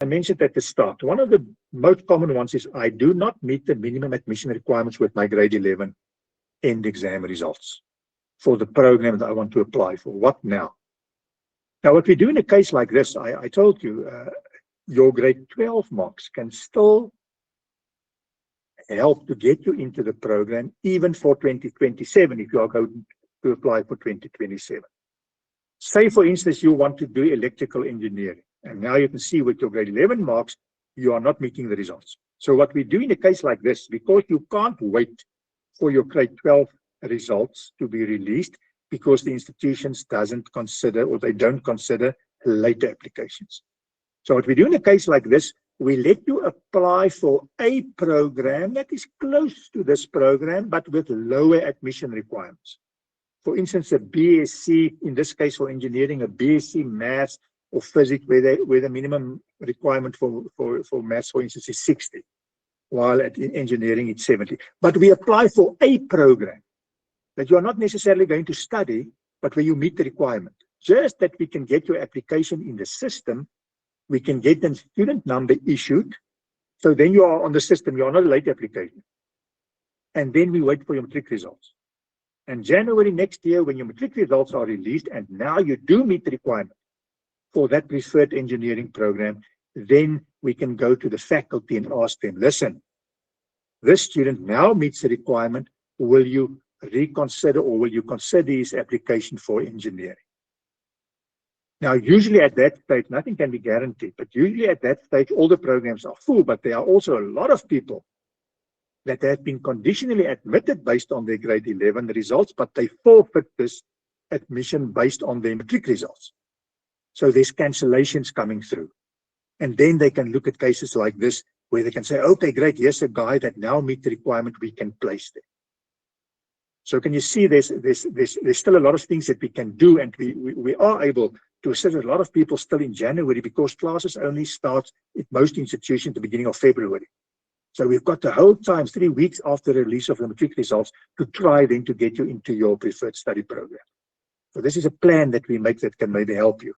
I mentioned at the start, one of the most common ones is I do not meet the minimum admission requirements with my grade 11 end exam results for the program that I want to apply for. What now? Now, what we do in a case like this, I told you, your grade 12 marks can still help to get you into the program even for 2027 if you are going to apply for 2027. Say, for instance, you want to do electrical engineering, and now you can see with your grade 11 marks, you are not meeting the results. So what we do in a case like this, because you can't wait for your grade 12 results to be released, because the institutions doesn't consider, or they don't consider, later applications. So what we do in a case like this, we let you apply for a program that is close to this program, but with lower admission requirements. For instance, a BSc, in this case for engineering, a BSc Maths or Physics, where the minimum requirement for Maths, for instance, is 60, while at engineering it's 70. But we apply for a program that you are not necessarily going to study, but where you meet the requirement. Just that we can get your application in the system, we can get the student number issued, so then you are on the system, you are not a late application. And then we wait for your matric results. And January next year, when your matric results are released, and now you do meet the requirement for that preferred engineering program, then we can go to the faculty and ask them, listen, this student now meets the requirement, will you reconsider or will you consider his application for engineering? Now, usually at that stage, nothing can be guaranteed, but usually at that stage, all the programs are full, but there are also a lot of people that have been conditionally admitted based on their grade 11 results, but they forfeit this admission based on their matric results. So there's cancellations coming through. And then they can look at cases like this, where they can say, okay, great, here's a guy that now meets the requirement, we can place them. So can you see there's still a lot of things that we can do, and we are able to assist a lot of people still in January, because classes only start at most institutions at the beginning of February. So we've got the whole time, 3 weeks after the release of the matric results, to try then to get you into your preferred study program. So this is a plan that we make that can maybe help you.